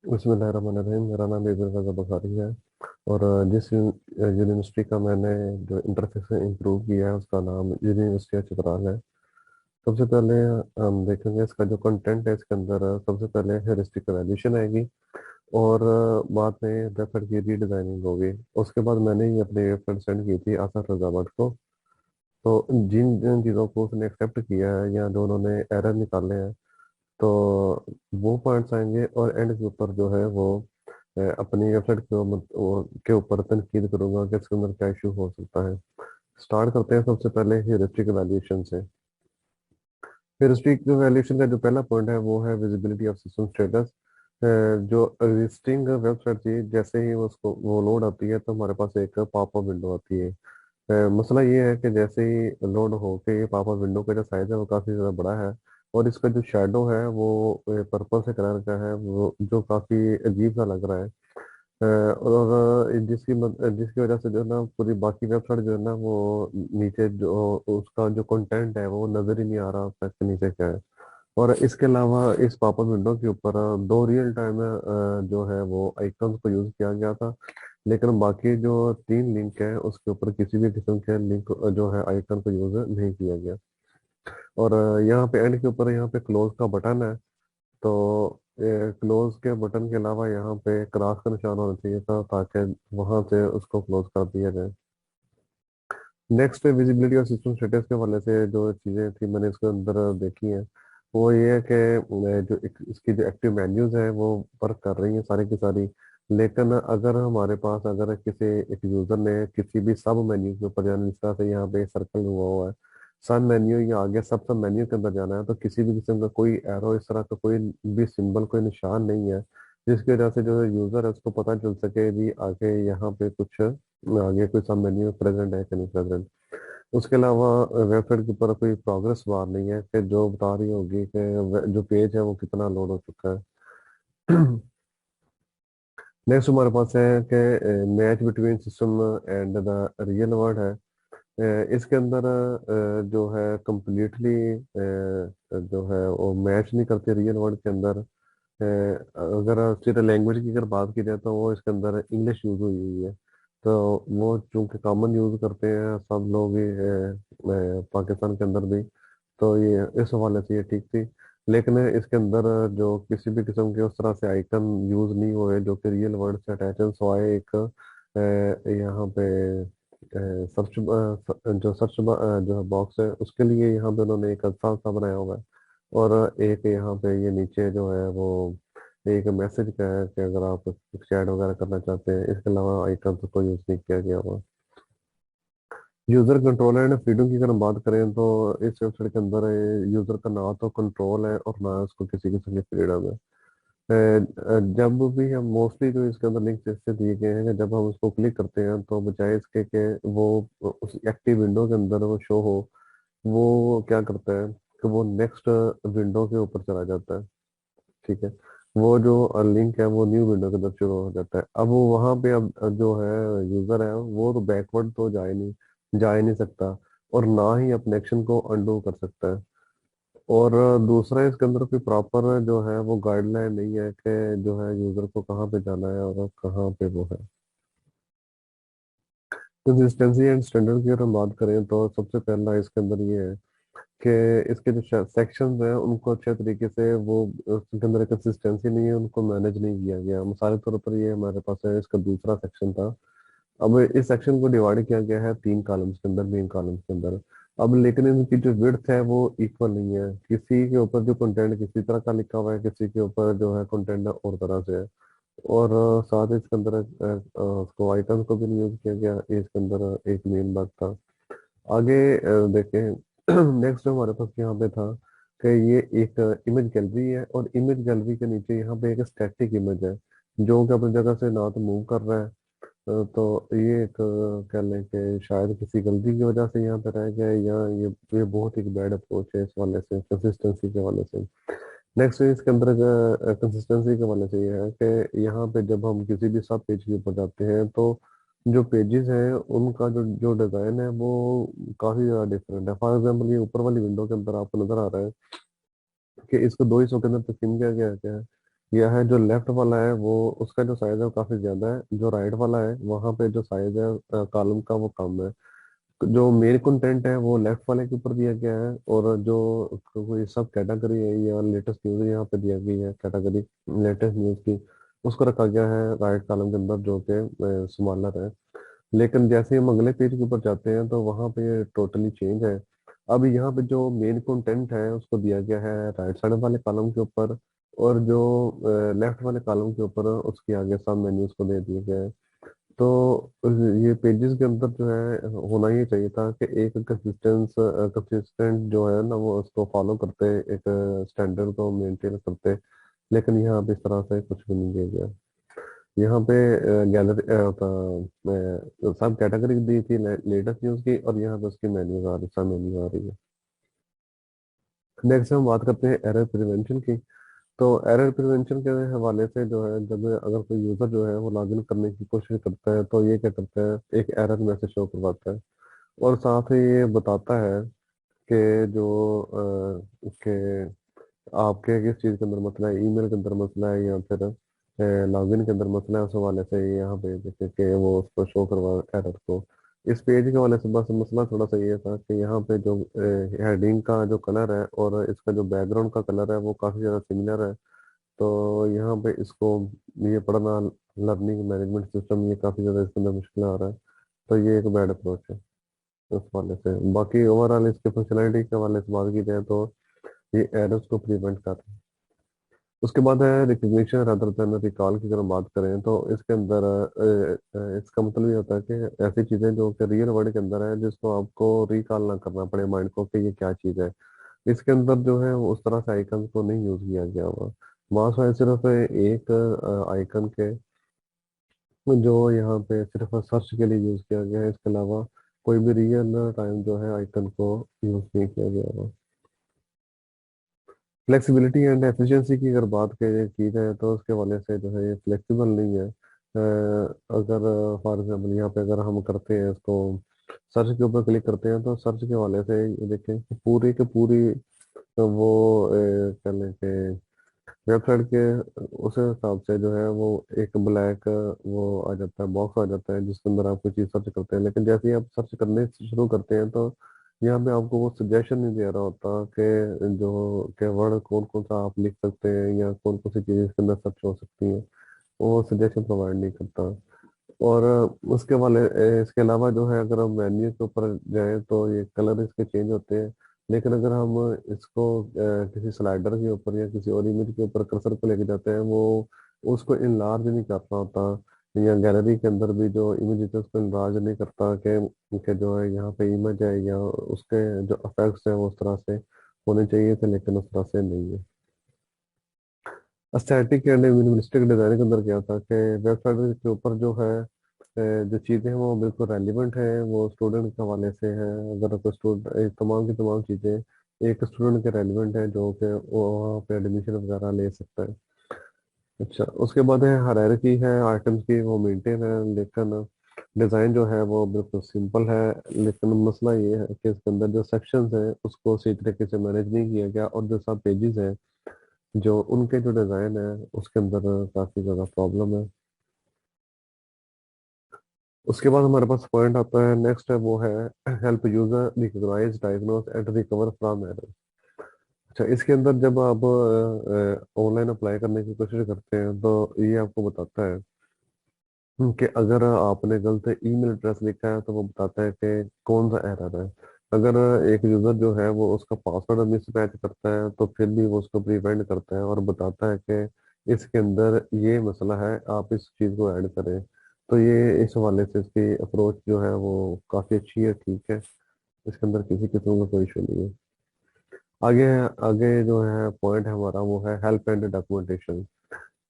बिस्मिल्लाहिर्रहमानिर्रहीम। मेरा नाम इबन रज़ा बखारी है। और जिस यूनिवर्सिटी का मैंने जो इंटरफेस इंप्रूव किया है उसका नाम यूनिवर्सिटी ऑफ चित्राल है। सबसे पहले हम देखेंगे इसका जो कंटेंट है। इसके अंदर सबसे पहले हेरिस्टिक वैल्यूशन आएगी, और बाद में वेबसाइट की रीडिजाइनिंग होगी। उसके बाद मैंने ही अपनी वेबसाइट सेंड की थी आसार रजामत को। तो जिन जिन चीज़ों को उसने एक्सेप्ट किया है या जो उन्होंने एरर निकाले हैं, तो वो पॉइंट्स आएंगे। और एंड के ऊपर जो है वो अपनी वेबसाइट के ऊपर तनकीद करूंगा कि इसके अंदर क्या इशू हो सकता है। स्टार्ट करते हैं सबसे पहले ह्यूरिस्टिक वैल्यूएशन से। ह्यूरिस्टिक वैल्यूएशन का जो पहला पॉइंट है वो है विजिबिलिटी ऑफ सिस्टम स्टेटस। जो एग्जिस्टिंग वेबसाइट थी, जैसे ही उसको वो लोड आती है तो हमारे पास एक पॉपअप विंडो आती है। मसला ये है कि जैसे ही लोड हो के ये पॉपअप विंडो का जो साइज है वो काफ़ी ज़्यादा बड़ा है, और इसका जो शेडो है वो पर्पल से कलर का है, वो जो काफ़ी अजीब सा लग रहा है। और जिसकी वजह से जो है ना पूरी बाकी वेबसाइट जो है ना वो नीचे जो उसका जो कंटेंट है वो नज़र ही नहीं आ रहा उसका इसके नीचे क्या है। और इसके अलावा इस पॉपअप विंडो के ऊपर दो रियल टाइम जो है वो आइकन्स को यूज़ किया गया था, लेकिन बाकी जो तीन लिंक है उसके ऊपर किसी भी किस्म के लिंक जो है आइकन को यूज़ नहीं किया गया। और यहाँ पे एंड के ऊपर यहाँ पे क्लोज का बटन है। तो क्लोज के बटन के अलावा यहाँ पे क्रॉस का निशान होना चाहिए था, ताकि वहां से उसको क्लोज कर दिया जाए। नेक्स्ट विजिबिलिटी और सिस्टम स्टेटस के हवाले से जो चीज़ें थी मैंने इसके अंदर देखी हैं, वो ये है कि इसकी जो एक्टिव मेन्यूज है वो वर्क कर रही हैं सारी की सारी। लेकिन अगर हमारे पास अगर किसी एक यूज़र ने किसी भी सब मेन्यू के ऊपर जाना, जिस तरह से यहाँ पे सर्कल हुआ हुआ है सब मेन्यू या आगे सब सब मेन्यू के अंदर जाना है, तो किसी भी किस्म का कोई एरो इस तरह का कोई भी सिंबल कोई निशान नहीं है, जिसकी वजह से जो यूज़र है उसको पता चल सके भी आगे यहाँ पे कुछ आगे कोई सब मेन्यू प्रेजेंट है कि नहीं प्रेजेंट। उसके अलावा वेबसाइट के ऊपर कोई प्रोग्रेस बार नहीं है कि जो बता रही होगी कि जो पेज है वो कितना लोड हो चुका है। नेक्स्ट हमारे पास है कि match between system and the real world है। इसके अंदर जो है कम्प्लीटली जो है वो मैच नहीं करती रियल वर्ल्ड के अंदर। अगर सिर्फ लैंग्वेज की अगर बात की जाए तो वो इसके अंदर इंग्लिश यूज हुई हुई है। तो वो चूंकि कॉमन यूज करते हैं सब लोग ही पाकिस्तान के अंदर भी, तो ये इस हवाले से ये ठीक थी। लेकिन इसके अंदर जो किसी भी किस्म के उस तरह से आइकन यूज नहीं हुए जो कि रियल वर्ड से अटैच है, सवाए एक यहाँ पे सर्च जो सर्च जो है बॉक्स है उसके लिए यहाँ पे उन्होंने एक अच्छा सा बनाया हुआ है। और एक यहाँ पे ये नीचे जो है वो एक मैसेज का है कि अगर आप चैट वगैरह करना चाहते हैं। इसके अलावा आइकन तो कोई यूज नहीं किया गया हुआ। यूजर कंट्रोल एंड फ्रीडम की अगर हम बात करें तो इस वेबसाइट के अंदर यूजर का ना तो कंट्रोल है और ना उसको किसी किस्म की फ्रीडम है। जब भी हम मोस्टली जो इसके अंदर लिंक्स ऐसे दिए गए हैं कि जब हम उसको क्लिक करते हैं तो बजाय इसके कि वो उस एक्टिव विंडो के अंदर वो शो हो, वो क्या करता है कि वो नेक्स्ट विंडो के ऊपर चला जाता है। ठीक है, वो जो लिंक है वो न्यू विंडो के अंदर शुरू हो जाता है। अब वो वहां पे अब जो है यूजर है वो तो बैकवर्ड तो जा ही नहीं सकता, और ना ही अपने एक्शन को अंडू कर सकता है। और दूसरा इसके अंदर कोई प्रॉपर जो है वो गाइडलाइन नहीं है कि जो है यूजर को कहाँ पे जाना है और कहाँ पे वो है। कंसिस्टेंसी एंड स्टैंडर्ड की अगर हम बात करें तो सबसे पहला इसके अंदर ये है कि इसके जो सेक्शंस हैं उनको अच्छे तरीके से वो उसके अंदर कंसिस्टेंसी नहीं है, उनको मैनेज नहीं किया गया। मिसाल के तौर पर ये हमारे पास है इसका दूसरा सेक्शन था। अब इस सेक्शन को डिवाइड किया गया है तीन कॉलम्स के अंदर, मेन कॉलम्स के अंदर। अब लेकिन इनकी जो विड्थ है वो इक्वल नहीं है। किसी के ऊपर जो कंटेंट किसी तरह का लिखा हुआ है, किसी के ऊपर जो है कंटेंट और तरह से है। और साथ ही इसके अंदर उसको आइकन को भी नहीं यूज किया गया। ये इसके अंदर एक मेन बात था। आगे देखें। नेक्स्ट हमारे पास यहाँ पे था कि ये एक इमेज गैलरी है, और इमेज गैलरी के नीचे यहाँ पे एक स्टैटिक इमेज है जो कि अपनी जगह से ना तो मूव कर रहा है। तो ये एक कह लें कि शायद किसी गलती की वजह से यहाँ पे रह गया है, या ये बहुत एक बैड अप्रोच है इस वाले से, कंसिस्टेंसी के वाले से। नेक्स्ट इसके अंदर कंसिस्टेंसी के वाले से ये है कि यहाँ पे जब हम किसी भी सब पेज के ऊपर जाते हैं तो जो पेजेस हैं उनका जो जो डिज़ाइन है वो काफ़ी ज़्यादा डिफरेंट है। फॉर एग्जांपल ये ऊपर वाली विंडो के अंदर आपको नज़र आ रहा है कि इसको दो हिस्सों के अंदर तकसीम किया गया है क्या है। यह है जो लेफ्ट वाला है वो, उसका जो साइज है वो काफी ज्यादा है। जो राइट वाला है वहां पे जो साइज है कॉलम का वो कम है। जो मेन कंटेंट है वो लेफ्ट वाले के ऊपर दिया गया है, और जो कोई सब कैटेगरी है या लेटेस्ट न्यूज यहाँ पे दिया गई है कैटेगरी लेटेस्ट न्यूज की, उसको रखा गया है राइट कॉलम के अंदर, जो कि स्मॉलर है। लेकिन जैसे ही हम अगले पेज के ऊपर जाते हैं तो वहां पे टोटली चेंज है। अब यहाँ पे जो मेन कंटेंट है उसको दिया गया है राइट साइड वाले कॉलम के ऊपर, और जो लेफ्ट वाले कॉलम के ऊपर उसके आगे सब मेन्यूज को दे दिया गया है। तो ये पेजेस के अंदर जो है होना ही चाहिए था कि एक कंसिस्टेंट जो है ना वो उसको फॉलो करते, एक स्टैंडर्ड को मेंटेन करते। लेकिन यहाँ पे इस तरह से कुछ भी नहीं किया गया। यहाँ पे गैलरी सब कैटेगरी दी थी लेटेस्ट न्यूज की, और यहाँ पे उसकी मेन्यूज आ रही, सब मेन्यू आ रही है। नेक्स्ट हम बात करते हैं एरर प्रिवेंशन की। तो एरर प्रिवेंशन के हवाले से जो है, जब अगर कोई यूजर जो है वो लॉगिन करने की कोशिश करता है तो ये क्या करता है, एक एरर मैसेज शो करवाता है, और साथ ही ये बताता है कि जो कि आपके किस चीज़ के अंदर मसला है, ईमेल के अंदर मसला है या फिर लॉगिन के अंदर मसला है। उस हवाले से ये यहाँ पे देखे कि वो उसको शो करवा एरर को। इस पेज के हवाले से बस मसला थोड़ा सा ये था कि यहाँ पे जो हेडिंग का जो कलर है और इसका जो बैकग्राउंड का कलर है वो काफ़ी ज़्यादा सिमिलर है। तो यहाँ पे इसको ये पढ़ना, लर्निंग मैनेजमेंट सिस्टम, ये काफ़ी ज़्यादा इसके अंदर मुश्किल आ रहा है। तो ये एक बैड अप्रोच है उस हवाले से। बाकी ओवरऑल इसके फंक्शनैलिटी के हवाले से बात की जाए तो ये एरर्स को प्रिवेंट कर रहा है। उसके बाद है रिकग्निशन रदर देन रिकॉल की अगर हम बात करें तो इसके अंदर इसका मतलब ये होता है कि ऐसी चीजें जो कि रियल वर्ल्ड के अंदर है जिसको आपको रिकॉल ना करना पड़े माइंड को कि ये क्या चीज है। इसके अंदर जो है वो उस तरह से आइकन को नहीं यूज किया गया हुआ। माउस है सिर्फ एक आइकन के जो यहाँ पे सिर्फ सर्च के लिए यूज किया गया है, इसके अलावा कोई भी रियल टाइम जो है आइकन को यूज नहीं किया गया हुआ। फ्लेक्सिबिलिटी एंड एफिशिएंसी की अगर बात की जाए तो उसके हवाले से जो है ये फ्लेक्सिबल नहीं है। अगर फॉर एग्जाम्पल यहाँ पे अगर हम करते हैं इसको, सर्च के ऊपर क्लिक करते हैं तो सर्च के हवाले से ये देखें कि पूरी के पूरी वो क्या लें कि वेबसाइट के उस हिसाब से जो है वो एक ब्लैक वो आ जाता है, बॉक्स आ जाता है जिसके अंदर आप कोई चीज़ सर्च करते हैं। लेकिन जैसे ही आप सर्च करने शुरू करते हैं तो यहाँ पे आपको वो सजेशन नहीं दे रहा होता कि जो के वर्ड कौन कौन सा आप लिख सकते हैं या कौन कौन सी चीज़ें इसके अंदर सर्च हो सकती हैं, वो सजेशन प्रोवाइड नहीं करता। और उसके वाले इसके अलावा जो है अगर हम मेन्यू के ऊपर जाएं तो ये कलर इसके चेंज होते हैं। लेकिन अगर हम इसको किसी स्लाइडर के ऊपर या किसी और इमेज के ऊपर कर्सर को लेके जाते हैं, वो उसको इनलार्ज नहीं करना होता। या गैलरी के अंदर भी जो इमेज है उसको इनलार्ज नहीं करता कि जो है यहाँ पे इमेज है या उसके जो इफेक्ट्स हैं वो उस तरह से होने चाहिए थे, लेकिन उस तरह से नहीं है। स्टैटिक एंड मिनिमलिस्टिक डिजाइन के अंदर क्या था कि वेबसाइट के ऊपर जो है जो चीज़ें हैं वो बिल्कुल रेलिवेंट है, वो स्टूडेंट के हवाले से है। अगर कोई स्टूडेंट, तमाम की तमाम चीज़ें एक स्टूडेंट के रेलिवेंट है जो कि वो वहाँ पे एडमिशन वगैरह ले सकता है। अच्छा, उसके बाद है हायरार्की है आइटम्स की, वो मेंटेन है। लेकिन डिज़ाइन जो है वो बिल्कुल सिंपल है। लेकिन मसला ये है कि इसके अंदर जो सेक्शंस हैं उसको सही तरीके से मैनेज नहीं किया गया, और जो सब पेजेस हैं जो उनके जो डिज़ाइन है उसके अंदर काफ़ी ज़्यादा प्रॉब्लम है। उसके बाद हमारे पास पॉइंट आता है, नेक्स्ट है वो है help user recognise diagnose and recover from error. अच्छा, इसके अंदर जब आप ऑनलाइन अप्लाई करने की कोशिश करते हैं तो ये आपको बताता है कि अगर आपने गलत ईमेल एड्रेस लिखा है तो वो बताता है कि कौन सा एरर है। अगर एक यूजर जो है वो उसका पासवर्ड मिसमैच करता है तो फिर भी वो उसको प्रिवेंट करता है और बताता है कि इसके अंदर ये मसला है, आप इस चीज़ को ऐड करें। तो ये इस हवाले से इसकी अप्रोच जो है वो काफ़ी अच्छी है, ठीक है। इसके अंदर किसी किस्म का कोई इशू नहीं है। आगे आगे जो है पॉइंट है हमारा वो है help and documentation.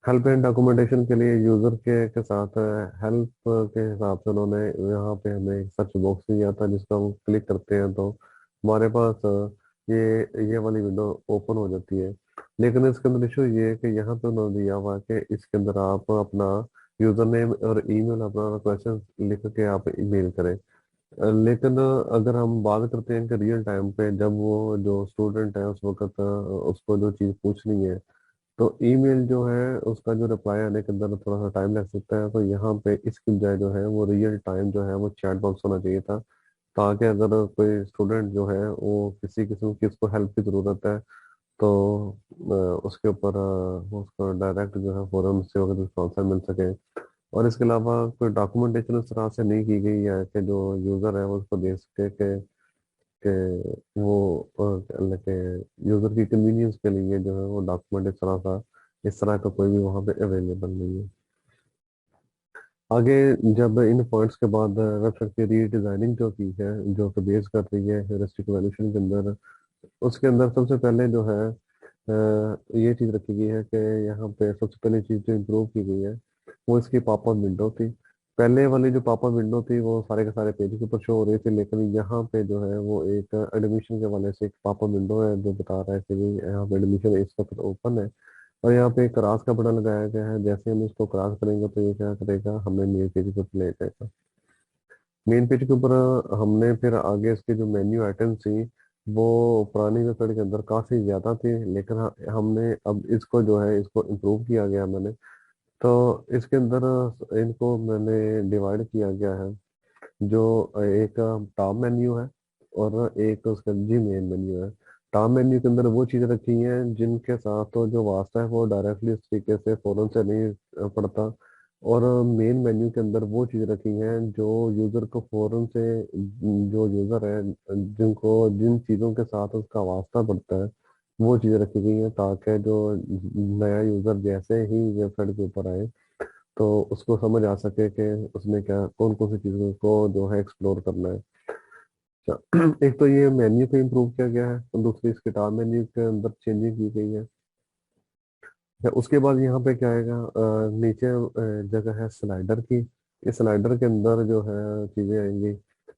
Help and documentation के लिए यूजर के साथ हेल्प के हिसाब से उन्होंने यहाँ पे हमें एक सर्च बॉक्स दिया था जिसको हम क्लिक करते हैं तो हमारे पास ये वाली विंडो ओपन हो जाती है। लेकिन इसके अंदर इशू ये है कि यहाँ पे उन्होंने दिया हुआ है कि इसके अंदर आप अपना यूजर नेम और ईमेल अपना क्वेश्चन लिख के आप ईमेल करें। लेकिन अगर हम बात करते हैं कि रियल टाइम पे जब वो जो स्टूडेंट है उस वक्त उसको जो चीज़ पूछनी है तो ईमेल जो है उसका जो रिप्लाई आने के अंदर थोड़ा सा टाइम लग सकता है, तो यहाँ पे इसकी बजाय जो है वो रियल टाइम जो है वो चैट बॉक्स होना चाहिए था, ताकि अगर कोई स्टूडेंट जो है वो किसी किस्म की उसको हेल्प की ज़रूरत है तो उसके ऊपर उसको डायरेक्ट जो है फोरम से अगर उसको आंसर मिल सके। और इसके अलावा कोई डॉक्यूमेंटेशन उस तरह से नहीं की गई है कि जो यूज़र है वो उसको देख सके कि वो मतलब कि यूज़र की कन्वीनियंस के लिए जो है वो डॉक्यूमेंट इस तरह का कोई भी वहाँ पे अवेलेबल नहीं है। आगे जब इन पॉइंट्स के बाद वेबसाइट की रीडिजाइनिंग जो की है, जो कि बेस कर रही है ह्यूरिस्टिक वैल्यूएशन के अंदर, उसके अंदर सबसे पहले जो है ये चीज़ रखी गई है कि यहाँ पे सबसे पहली चीज़ जो इम्प्रूव की गई है वो इसकी पॉपअप विंडो थी। पहले वाली जो पॉपअप विंडो थी वो सारे के सारे पेज के ऊपर शो हो रही थी, लेकिन यहाँ पे जो है वो एक एडमिशन के वाले से एक पॉपअप विंडो है जो बता रहा है कि जी यहाँ पे एडमिशन इस वक्त ओपन है। और यहाँ पे एक क्रॉस का बटन लगाया गया है, जैसे हम इसको क्रॉस करेंगे तो ये क्या करेगा, हमें मेन पेज के ऊपर ले जाएगा। मेन पेज के ऊपर हमने फिर आगे इसके जो मेन्यू आइटम्स थी वो पुरानी वेबसाइट के अंदर काफ़ी ज़्यादा थी, लेकिन हमने अब इसको जो है इसको इम्प्रूव किया गया मैंने। तो इसके अंदर इनको मैंने डिवाइड किया गया है, जो एक टॉप मेन्यू है और एक उसका जी मेन मेन्यू है। टॉप मेन्यू के अंदर वो चीज़ें रखी हैं जिनके साथ तो जो वास्ता है वो डायरेक्टली उस तरीके से फ़ौरन से नहीं पड़ता। और मेन मेन्यू के अंदर वो चीज़ रखी हैं जो यूज़र को फ़ौरन से, जो यूज़र है जिनको जिन चीज़ों के साथ उसका वास्ता पड़ता है वो चीज़ें रखी गई हैं, ताकि जो नया यूज़र जैसे ही वेबसाइट के ऊपर आए तो उसको समझ आ सके कि उसने क्या कौन कौन सी चीज़ों को जो है एक्सप्लोर करना है। अच्छा, एक तो ये मेन्यू को इम्प्रूव किया गया है और दूसरी इस किताब मेन्यू के अंदर चेंजिंग की गई है। या उसके बाद यहाँ पे क्या आएगा, नीचे जगह है स्लाइडर की। इस स्लाइडर के अंदर जो है चीज़ें आएंगी।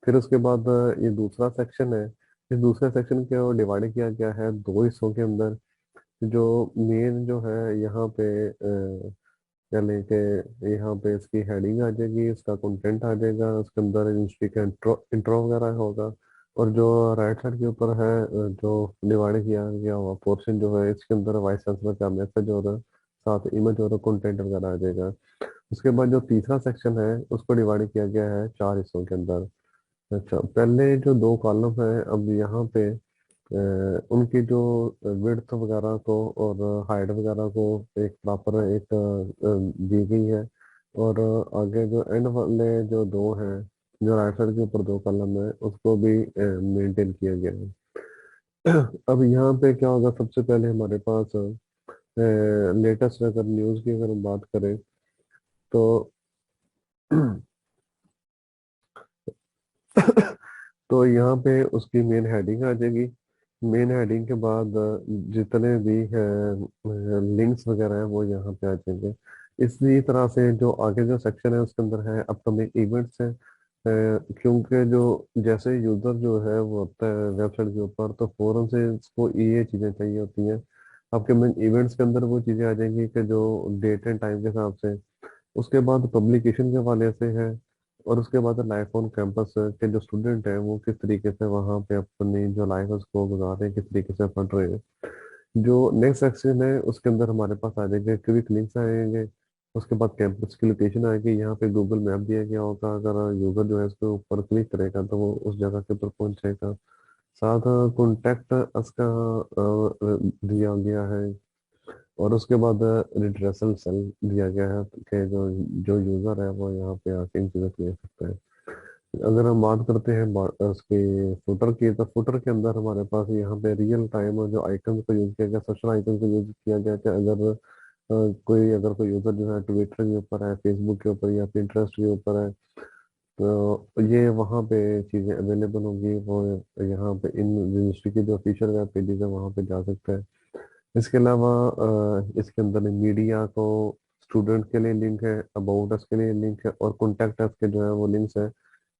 फिर उसके बाद ये दूसरा सेक्शन है। इस दूसरे सेक्शन को डिवाइड किया गया है दो हिस्सों के अंदर। जो मेन जो है यहाँ पे क्या लेके, यहाँ पे इसकी हेडिंग आ जाएगी, इसका कंटेंट आ जाएगा, उसके अंदर इंडस्ट्री का इंट्रो इंट्रो वगैरह होगा। और जो राइट साइड के ऊपर है जो डिवाइड किया गया हुआ पोर्शन जो है इसके अंदर वाइस चांसलर का मैसेज और साथ इमेज और कंटेंट वगैरह आ जाएगा। उसके बाद जो तीसरा सेक्शन है उसको डिवाइड किया गया है चार हिस्सों के अंदर। अच्छा, पहले जो दो कॉलम है अब यहाँ पे उनकी जो विड्थ वगैरह को और हाइट वगैरह को एक प्रॉपर एक दी गई है। और आगे जो एंड वाले जो दो हैं, जो राइट साइड के ऊपर दो कॉलम है उसको भी मेंटेन किया गया है। अब यहाँ पे क्या होगा, सबसे पहले हमारे पास लेटेस्ट अगर न्यूज़ की अगर हम बात करें तो तो यहाँ पे उसकी मेन हेडिंग आ जाएगी। मेन हेडिंग के बाद जितने भी लिंक्स वगैरह हैं वो यहाँ पे आ जाएंगे। इसी तरह से जो आगे जो सेक्शन है उसके अंदर है अपकमिंग इवेंट्स है। क्योंकि जो जैसे यूजर जो है वो होता है वेबसाइट के ऊपर तो फौरन से इसको ये चीज़ें चाहिए होती हैं। अपकमिंग इवेंट्स के अंदर वो चीज़ें आ जाएंगी कि जो डेट एंड टाइम के हिसाब से। उसके बाद पब्लिकेशन के हवाले से है। और उसके बाद लाइफ ऑन कैंपस के जो स्टूडेंट हैं वो किस तरीके से वहाँ पे अपनी जो लाइफ है उसको गुजार रहे हैं, किस तरीके से पढ़ रहे हैं। जो नेक्स्ट सेक्शन है उसके अंदर हमारे पास आ जाएंगे क्विक लिंक्स आएंगे। उसके बाद कैंपस की लोकेशन आएगी, यहाँ पे गूगल मैप दिया गया होगा, अगर यूजर जो है उसके ऊपर क्लिक करेगा तो वो उस जगह के ऊपर पहुंच जाएगा। साथ कॉन्टैक्ट उसका दिया गया है। और उसके बाद रिड्रेसल सेल दिया गया है कि जो जो यूजर है वो यहाँ पे आके इन चीज़ों को ले सकता है। अगर हम बात करते हैं उसके फुटर की, तो फुटर के अंदर हमारे पास यहाँ पे रियल टाइम जो आइकन को यूज किया गया, सोशल आइकन को यूज किया गया कि अगर कोई यूजर जो है ट्विटर के ऊपर है, फेसबुक के ऊपर या पिंटरेस्ट के ऊपर है, तो ये वहाँ पे चीज़ें अवेलेबल होंगी। वो यहाँ पे इन यूनिवर्सिटी के जो ऑफिशियल वेब पेजेस है वहाँ पे जा सकते हैं। इसके अलावा इसके अंदर मीडिया को स्टूडेंट के लिए लिंक है, अबाउट अस के लिए लिंक है और कॉन्टैक्ट अस के जो है वो लिंक्स है।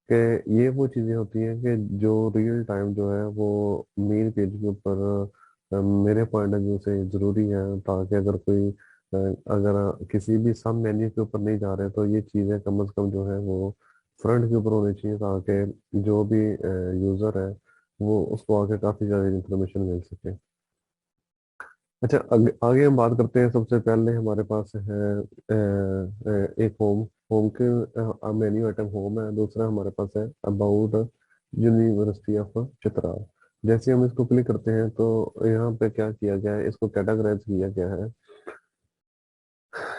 कि ये वो चीज़ें होती हैं कि जो रियल टाइम जो है वो मेन पेज के ऊपर मेरे पॉइंट ऑफ व्यू से ज़रूरी है, ताकि अगर कोई अगर किसी भी सब मेन्यू के ऊपर नहीं जा रहे तो ये चीज़ें कम से कम जो है वो फ्रंट के ऊपर होनी चाहिए, ताकि जो भी यूज़र है वो उसको आगे काफ़ी ज़्यादा इंफॉर्मेशन मिल सके। अच्छा, आगे हम बात करते हैं। सबसे पहले हमारे पास है एक होम। होम के मेन्यू आइटम होम है। दूसरा हमारे पास है अबाउट यूनिवर्सिटी ऑफ चित्राल। जैसे हम इसको क्लिक करते हैं तो यहाँ पे क्या किया गया है, इसको कैटेगराइज किया गया है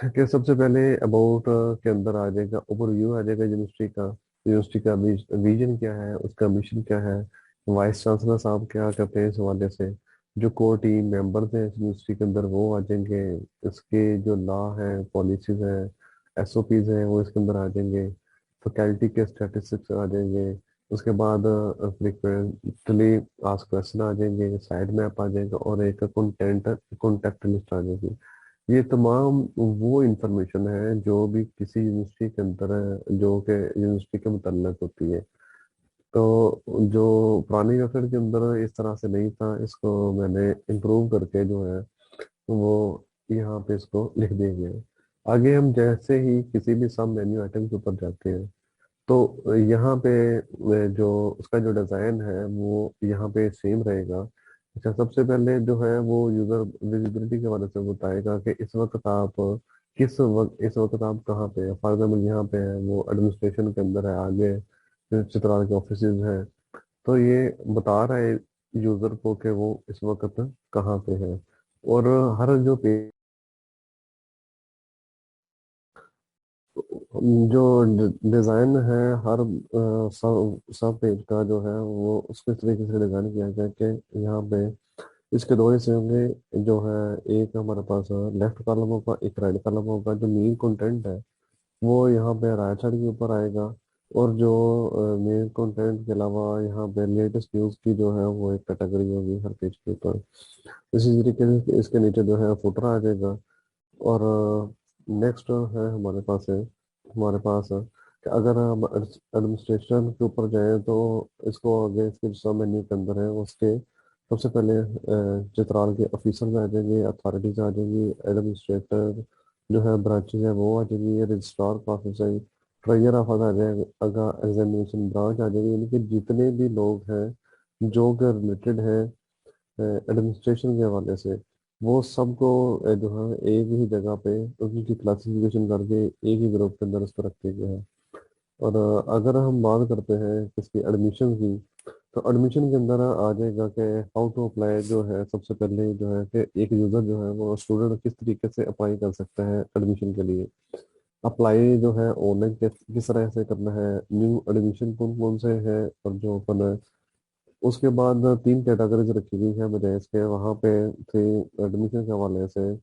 कि सबसे पहले अबाउट के अंदर आ जाएगा, ओवरव्यू आ जाएगा यूनिवर्सिटी का। यूनिवर्सिटी का विजन क्या है, उसका मिशन क्या है, वाइस चांसलर साहब क्या करते हैं इस हवाले से, जो कोर टीम मेंबर्स हैं इस यूनिवर्सिटी के अंदर वो आ जाएंगे। इसके जो लॉ है, पॉलिसीज हैं, एसओपीज हैं, वो इसके अंदर आ जाएंगे। फैकल्टी के स्टैटिस्टिक्स आ जाएंगे। उसके बाद फ्रिक्वेंटली आस्क क्वेश्चन आ जाएंगे, साइड मैप आ जाएगा, और एक कॉन्टेक्ट लिस्ट आ जाएगी। ये तमाम वो इंफॉर्मेशन है जो भी किसी यूनिवर्सिटी के अंदर है, जो कि यूनिवर्सिटी के मुतल्लिक होती है। तो जो पुरानी वेबसाइट के अंदर इस तरह से नहीं था, इसको मैंने इम्प्रूव करके जो है वो यहाँ पे इसको लिख दिया गया है। आगे हम जैसे ही किसी भी सब मेन्यू आइटम के ऊपर जाते हैं तो यहाँ पे जो उसका जो डिज़ाइन है वो यहाँ पे सेम रहेगा। अच्छा, सबसे पहले जो है वो यूज़र विजिबिलिटी के बारे से बताएगा कि इस वक्त आप कहाँ पे है। फॉर एग्जाम्पल यहाँ पे है, वो एडमिनिस्ट्रेशन के अंदर है, आगे चित्राल के ऑफिसेज हैं। तो ये बता रहा है यूज़र को कि वो इस वक्त कहाँ पे है। और हर जो पेज, जो डिजाइन है, हर सब सब पेज का जो है वो उसके तरीके से डिजाइन किया गया है कि यहाँ पे इसके दो हिस्से होंगे। जो है एक हमारे पास लेफ्ट कॉलम होगा, एक राइट कॉलम होगा। जो मेन कंटेंट है वो यहाँ पे राइट साइड के ऊपर आएगा। और जो मेन कंटेंट के अलावा यहाँ पे लेटेस्ट न्यूज़ की जो है वो एक कैटेगरी होगी हर पेज के ऊपर। इसी तरीके से इसके नीचे जो है फुटर आ जाएगा। और नेक्स्ट है हमारे पास है कि अगर हम एडमिनिस्ट्रेशन के ऊपर जाएं तो इसको आगे इसके सब मेन्यू के अंदर है उसके सबसे पहले चित्राल के ऑफिसर्स आ जाएंगे, अथॉरिटीज आ जाएंगी, एडमिनिस्ट्रेटर जो है ब्रांचेज है वो आ जाएंगी, रजिस्ट्रार का ऑफिस है, ट्रेजर ऑफिस आ जाएगा, एग्जामिनेशन ब्रांच आ जाएगी। यानी कि जितने भी लोग हैं जो कि रिलेटेड है एडमिनिस्ट्रेशन के हवाले से, वो सबको जो है एक ही जगह पे उनकी क्लासिफिकेशन करके एक ही ग्रुप के अंदर उसको रखते गया है। और अगर हम बात करते हैं इसकी एडमिशन की, तो एडमिशन के अंदर आ जाएगा कि हाउ टू अप्लाई। जो है सबसे पहले जो है कि एक यूज़र जो है वो स्टूडेंट किस तरीके से अप्लाई कर सकता है एडमिशन के लिए। अप्लाई जो है ऑनलाइन किस तरह से करना है, न्यू एडमिशन कौन कौन से हैं और जो ओपन है। उसके बाद तीन कैटेगरीज रखी गई है बजाय इसके, वहाँ पे थे एडमिशन के हवाले से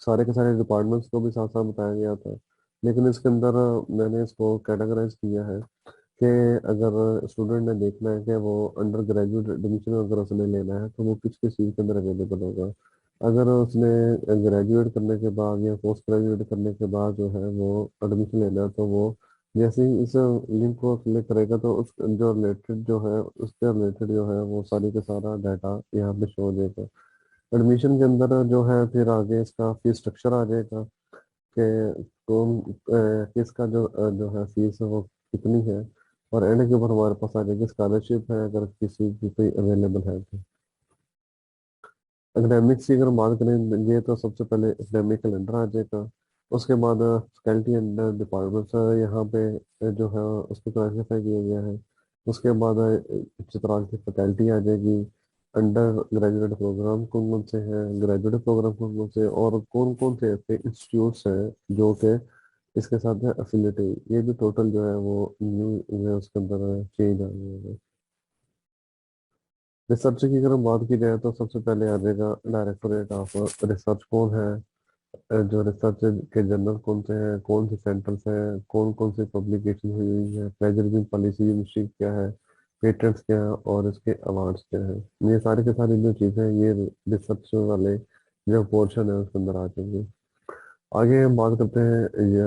सारे के सारे डिपार्टमेंट्स को भी साथ साथ बताया गया था। लेकिन इसके अंदर मैंने इसको कैटेगराइज किया है कि अगर स्टूडेंट ने देखना है कि वो अंडर ग्रेजुएट एडमिशन अगर उसने लेना है तो वो किस किस चीज़ के अंदर अवेलेबल होगा। अगर उसने ग्रेजुएट करने के बाद या पोस्ट ग्रेजुएट करने के बाद जो है वो एडमिशन लेना है तो वो जैसे ही इस लिंक को क्लिक करेगा तो उस जो रिलेटेड जो है उसके रिलेटेड जो है वो सारी का सारा डाटा यहाँ पे शो हो जाएगा। एडमिशन के अंदर जो है फिर आगे इसका फीस स्ट्रक्चर आ जाएगा कि किसका जो है फीस है वो कितनी है। और एंड के ऊपर हमारे पास आ जाएगी स्कॉलरशिप है अगर किसी की कोई अवेलेबल है तो। एकेडमिक्स की अगर बात करेंगे तो सबसे पहले एकेडमिक कैलेंडर आ जाएगा। उसके बाद फैकल्टी एंड डिपार्टमेंट्स यहाँ पे जो है उसको क्लासीफाई किया गया है। उसके बाद चित्राल की फैकल्टी आ जाएगी। अंडर ग्रेजुएट प्रोग्राम कौन कौन से हैं, ग्रेजुएट प्रोग्राम कौन कौन से, और कौन कौन से ऐसे इंस्टीट्यूट्स हैं जो कि इसके साथ है अफिलिएटेड। ये भी टोटल जो है वो न्यू उसके अंदर चेंज आ गया है। रिसर्च की अगर हम बात की जाए तो सबसे पहले आ जाएगा डायरेक्टोरेट ऑफ रिसर्च कौन है, जो रिसर्च के जर्नल कौन से हैं, कौन से सेंटर्स हैं, कौन कौन सी पब्लिकेशन हुई हुई है, प्लेजरिज्म पॉलिसी यूनिवर्सिटी क्या है, पेटेंट्स क्या है, और इसके अवार्ड्स क्या है। ये सारी की सारी जो चीज़ें हैं ये रिसर्च वाले जो पोर्शन है उसके अंदर आ जाएंगे। आगे हम बात करते हैं ये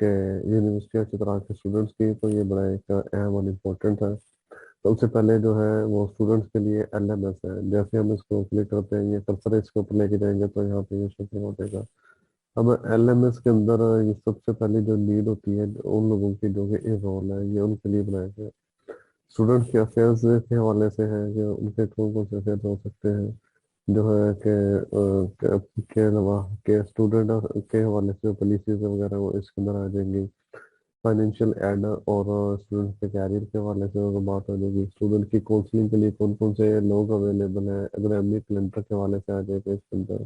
कि यूनिवर्सिटी ऑफ चित्राल के स्टूडेंट्स की, तो ये बड़ा एक अहम और इम्पोर्टेंट है। सबसे पहले जो है वो स्टूडेंट्स के लिए एलएमएस है। जैसे हम इसको क्लिक करते हैं, ये कर्सर इसके ऊपर लेके जाएंगे तो यहाँ पे ये शो हो जाएगा। अब एलएमएस के अंदर ये सबसे पहले जो नीड होती है उन लोगों की जो कि इस रोल है, ये उनके लिए बनाया गया। स्टूडेंट्स के अफेयर्स के हवाले से है कि उनके कौन कौन से अफेयर्स हो सकते हैं। जो है के अलावा के स्टूडेंट के हवाले से पॉलिसीज वगैरह वो इसके अंदर आ जाएंगी। फाइनेंशियल एड और स्टूडेंट के कैरियर के हवाले से अगर बात हो जाएगी, स्टूडेंट की काउंसलिंग के लिए कौन कौन से लोग अवेलेबल हैं एकेडमिक कैलेंडर के हवाले से आ जाएगा इसके अंदर।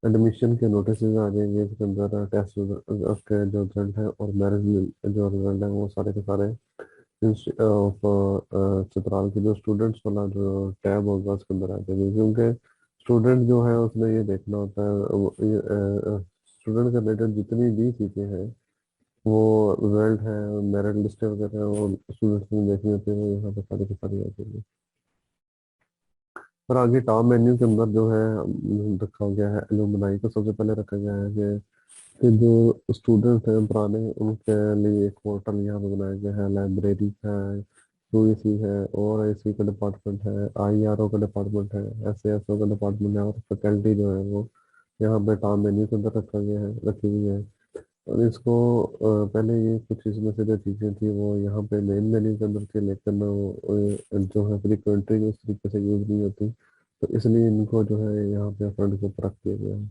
एडमिशन के नोटिस आ जाएंगे इसके अंदर, टेस्ट के जो रिजल्ट है और मैरिज जो रिजल्ट है वो सारे के सारे ऑफ चित्राल के जो स्टूडेंट्स वाला जो टैब होगा उसके अंदर आ जाएंगे। क्योंकि स्टूडेंट जो है उसने ये देखना होता है स्टूडेंट के रिलेटेड जितनी भी चीज़ें हैं, वो रिजल्ट है, मेरिट लिस्ट वगैरह वो स्टूडेंट्स ने देखनी होती है, वो यहाँ पे सारी की सारी आ जाएगी। और आगे टॉप मेन्यू के अंदर जो है रखा गया है एलुमनाई को सबसे पहले रखा गया है कि जो स्टूडेंट हैं पुराने उनके लिए एक पोर्टल यहाँ पे बनाया गया है, लाइब्रेरी है, यूईसी है, और आईसी का डिपार्टमेंट है, आईआरओ का डिपार्टमेंट है, एसएसओ का डिपार्टमेंट है, और फैकल्टी जो है वो यहाँ पे टॉप मेन्यू के अंदर रखा गया है, रखी हुई है। और इसको पहले ये कुछ इसमें से जो चीज़ें थी वो यहाँ पे मेन मेन्यू के अंदर थी, लेकिन वो जो है फ्रीक्वेंटली उस तरीके से यूज नहीं होती, तो इसलिए इनको जो है यहाँ पे फ्रंट के ऊपर रख दिया गया है।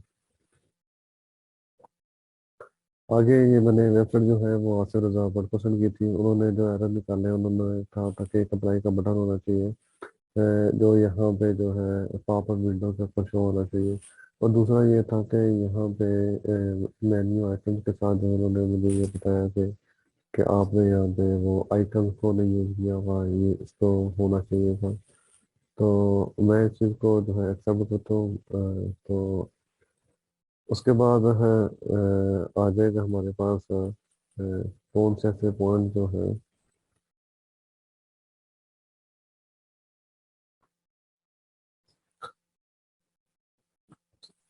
आगे ये मैंने वेबसाइट जो है वो आसिफ रजा पसंद की थी, उन्होंने जो एरर निकाले उन्होंने कहा था कि एक अप्लाई का बटन होना चाहिए जो यहाँ पे जो है पॉप अप विंडो के ऊपर शो होना चाहिए। और दूसरा ये था कि यहाँ पे मेन्यू आइटम्स के साथ जो उन्होंने मुझे ये बताया कि आपने यहाँ पे वो आइकन्स को नहीं यूज किया हुआ, ये इसको होना चाहिए था। तो मैं इस चीज़ को जो है एक्सेप्ट करता हूँ। तो उसके बाद है आ जाएगा हमारे पास कौन से ऐसे पॉइंट जो है।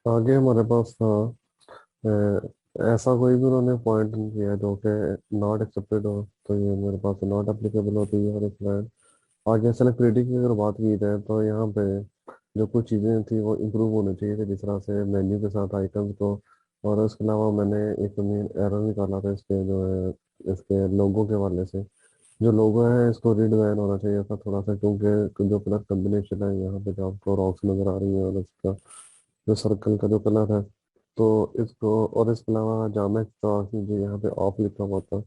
आगे हमारे पास था ऐसा कोई भी उन्होंने पॉइंट नहीं किया जो कि नॉट एक्सेप्टेड हो, तो ये मेरे पास नॉट एप्लीकेबल होती है। और इसके बाद आगे सेलेक्टिविटी की अगर बात की जाए तो यहाँ पे जो कुछ चीज़ें थी वो इम्प्रूव होनी चाहिए थी, जिस तरह से मेन्यू के साथ आइकन्स को। और उसके अलावा मैंने एक मेन एरर निकाला था इसके जो है इसके लोगों के हवाले से। जो लोगो है इसको रीडिज़ाइन होना चाहिए था थोड़ा सा, क्योंकि जो कलर कम्बिनेशन है यहाँ पे जो आपको रॉक्स नज़र आ रही है और इसका जो सर्कल का जो कलर है, तो इसको, और इसके अलावा जामा एक्सट्रा जो यहाँ पे ऑफ लिखा हुआ था,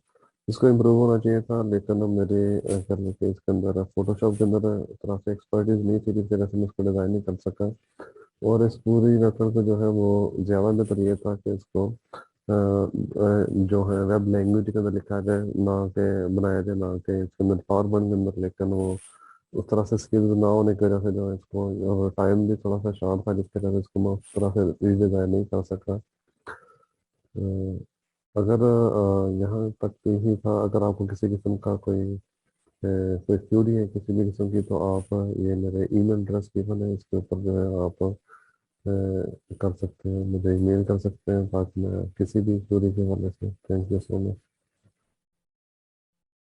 इसको इम्प्रूव होना चाहिए था। लेकिन मेरे करने के इसके अंदर फोटोशॉप के अंदर इस तरह से एक्सपर्टीज नहीं थी, जिस तरह से मैं इसको डिज़ाइन नहीं कर सका। और इस पूरी मेथड को जो है वो ज़्यादा बेहतर ये था कि इसको जो है वेब लैंग्वेज के अंदर लिखा जाए, ना कि बनाया जाए, ना कि इसके अंदर पावर पॉइंट के अंदर। लेकिन वो उस तरह से स्किल्स ना होने की वजह से जो है इसको, और टाइम भी थोड़ा सा शार्ट था जिसकी वजह से इसको मैं उस तरह से रीडिजाइन नहीं कर सका। अ, अगर यहाँ तक ही था, अगर आपको किसी किस्म का कोई क्यूरी है किसी भी किस्म की, तो आप ये मेरे ईमेल एड्रेस गिवन है, इसके ऊपर जो है आप कर सकते हैं, मुझे ईमेल कर सकते हैं, ताकि मैं किसी भी क्यूरी के हवाले से। Thank you so much.